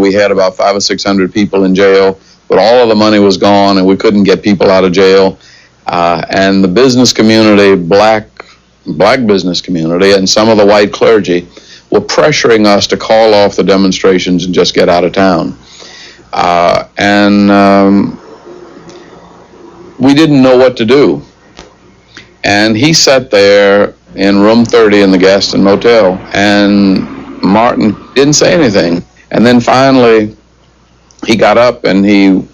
we had about 500 or 600 people in jail, but all of the money was gone and we couldn't get people out of jail. And the business community, black business community, and some of the white clergy were pressuring us to call off the demonstrations and just get out of town. We didn't know what to do. And he sat there in room 30 in the Gaston Motel, and Martin didn't say anything. And then finally, he got up and he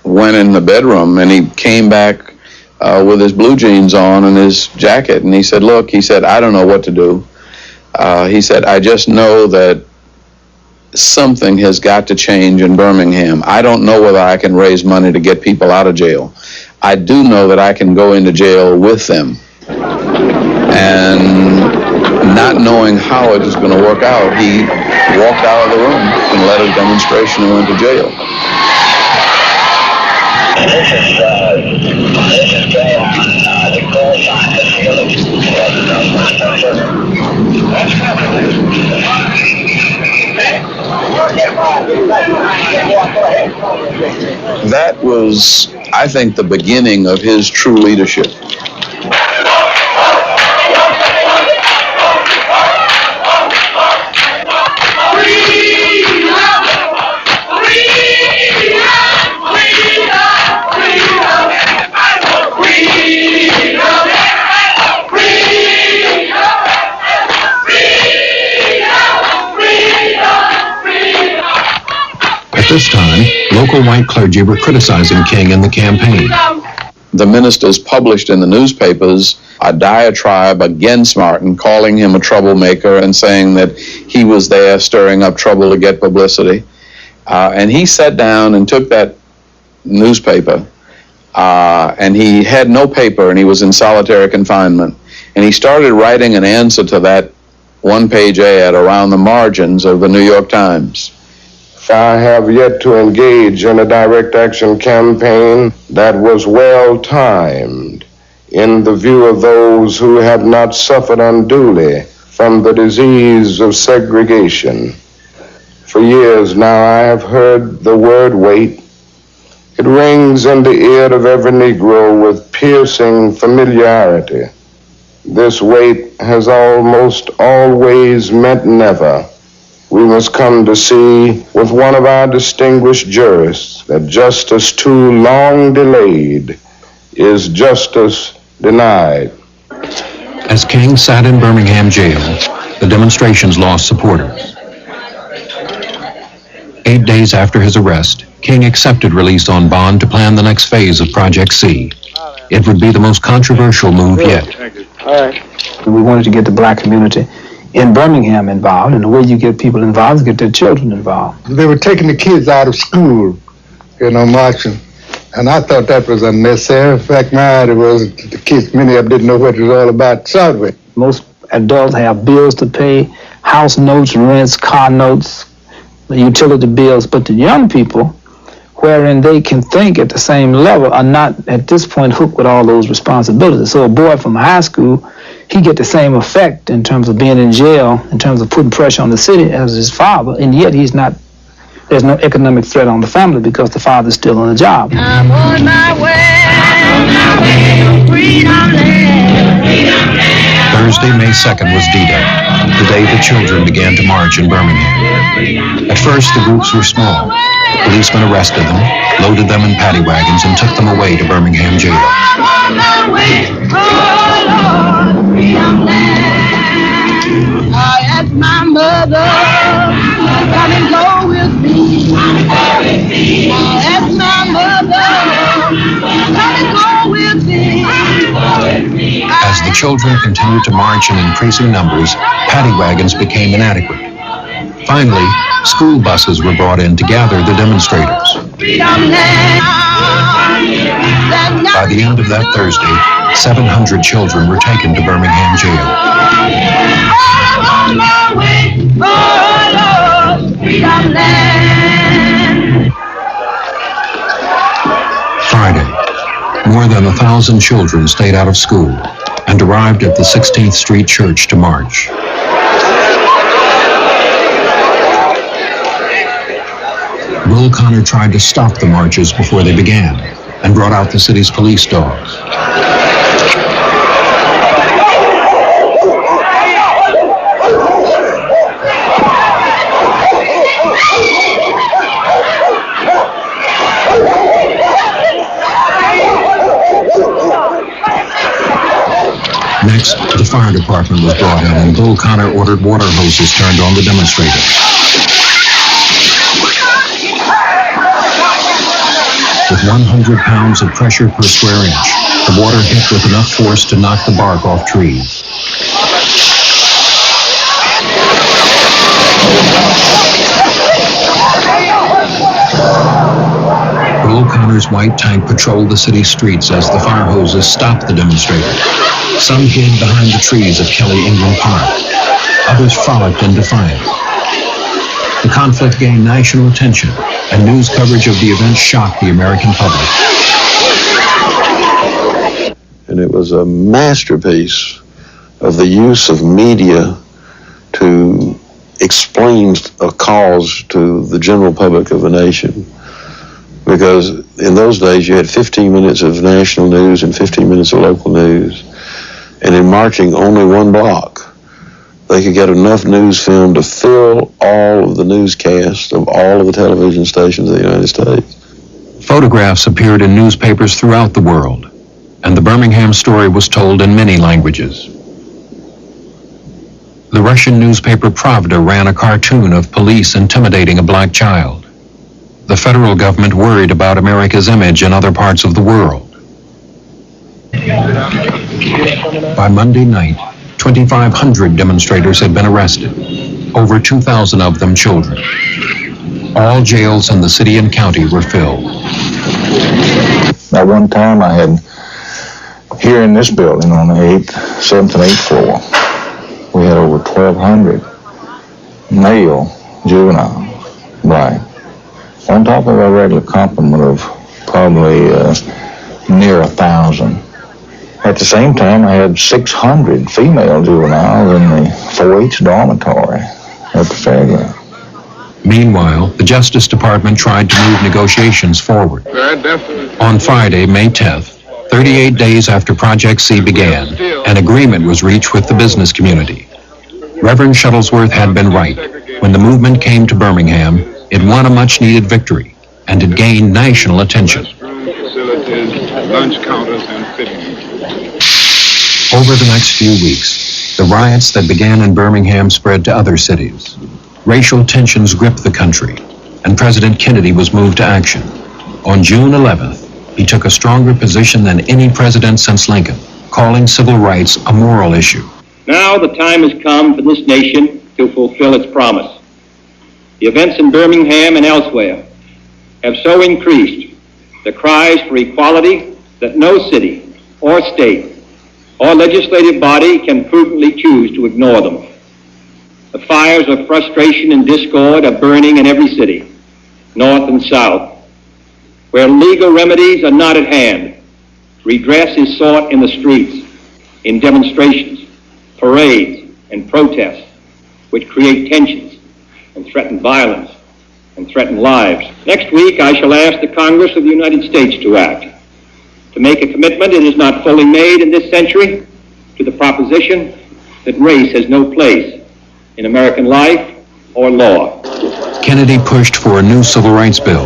went in the bedroom, and he came back with his blue jeans on and his jacket, and he said, look, he said, I don't know what to do. He said, I just know that something has got to change in Birmingham. I don't know whether I can raise money to get people out of jail. I do know that I can go into jail with them. And not knowing how it was going to work out, he walked out of the room and led a demonstration and went to jail. That was, I think, the beginning of his true leadership. At this time, local white clergy were criticizing King and the campaign. The ministers published in the newspapers a diatribe against Martin, calling him a troublemaker and saying that he was there stirring up trouble to get publicity. And he sat down and took that newspaper, and he had no paper, and he was in solitary confinement. And he started writing an answer to that one-page ad around the margins of the New York Times. I have yet to engage in a direct action campaign that was well timed in the view of those who have not suffered unduly from the disease of segregation. For years now I have heard the word wait. It rings in the ear of every Negro with piercing familiarity. This wait has almost always meant never. We must come to see with one of our distinguished jurists that justice too long delayed is justice denied. As King sat in Birmingham jail, the demonstrations lost supporters. 8 days after his arrest, King accepted release on bond to plan the next phase of Project C. It would be the most controversial move yet. All right. We wanted to get the black community in Birmingham involved, and the way you get people involved is get their children involved. They were taking the kids out of school, marching, and I thought that was unnecessary. In fact, it was the kids, many of them didn't know what it was all about to start with. Most adults have bills to pay, house notes, rents, car notes, utility bills, but the young people, wherein they can think at the same level, are not at this point hooked with all those responsibilities. So a boy from high school, he get the same effect in terms of being in jail, in terms of putting pressure on the city as his father, and yet he's not, there's no economic threat on the family because the father's still on the job. I'm on my way, freedom land, freedom land. Thursday, May 2nd was D-Day, the day the children began to march in Birmingham. At first, the groups were small. Policemen arrested them, loaded them in paddy wagons, and took them away to Birmingham jail. I asked my mother, come and go with me. I asked my mother, come and go with me. As the children continued to march in increasing numbers, paddy wagons became inadequate. Finally, school buses were brought in to gather the demonstrators. By the end of that Thursday, 700 children were taken to Birmingham jail. Friday, more than 1,000 children stayed out of school and arrived at the 16th Street Church to march. Will Connor tried to stop the marches before they began and brought out the city's police dogs. Next, the fire department was brought in, and Bull Connor ordered water hoses turned on the demonstrators. With 100 pounds of pressure per square inch, the water hit with enough force to knock the bark off trees. Bull Connor's white tank patrolled the city streets as the fire hoses stopped the demonstrators. Some hid behind the trees of Kelly Ingram Park. Others frolicked in defiance. The conflict gained national attention, and news coverage of the event shocked the American public. And it was a masterpiece of the use of media to explain a cause to the general public of the nation. Because in those days you had 15 minutes of national news and 15 minutes of local news. And in marching only one block, they could get enough news film to fill all of the newscasts of all of the television stations of the United States. Photographs appeared in newspapers throughout the world, and the Birmingham story was told in many languages. The Russian newspaper Pravda ran a cartoon of police intimidating a black child. The federal government worried about America's image in other parts of the world. By Monday night, 2,500 demonstrators had been arrested, over 2,000 of them children. All jails in the city and county were filled. At one time I had, here in this building on the 7th and 8th floor, we had over 1,200 male juveniles, black, on top of a regular complement of probably near 1,000. At the same time, I had 600 female juveniles in the 4-H dormitory at the fairground. Meanwhile, the Justice Department tried to move negotiations forward. On Friday, May 10th, 38 days after Project C began, an agreement was reached with the business community. Reverend Shuttlesworth had been right. When the movement came to Birmingham, it won a much-needed victory, and it gained national attention. Lunch counters and fittings. Over the next few weeks, the riots that began in Birmingham spread to other cities. Racial tensions gripped the country, and President Kennedy was moved to action. On June 11th, he took a stronger position than any president since Lincoln, calling civil rights a moral issue. Now the time has come for this nation to fulfill its promise. The events in Birmingham and elsewhere have so increased the cries for equality that no city or state or legislative body can prudently choose to ignore them. The fires of frustration and discord are burning in every city, north and south. Where legal remedies are not at hand, redress is sought in the streets, in demonstrations, parades, and protests, which create tensions and threaten violence and threaten lives. Next week, I shall ask the Congress of the United States to act, to make a commitment it is not fully made in this century to the proposition that race has no place in American life or law. Kennedy pushed for a new civil rights bill,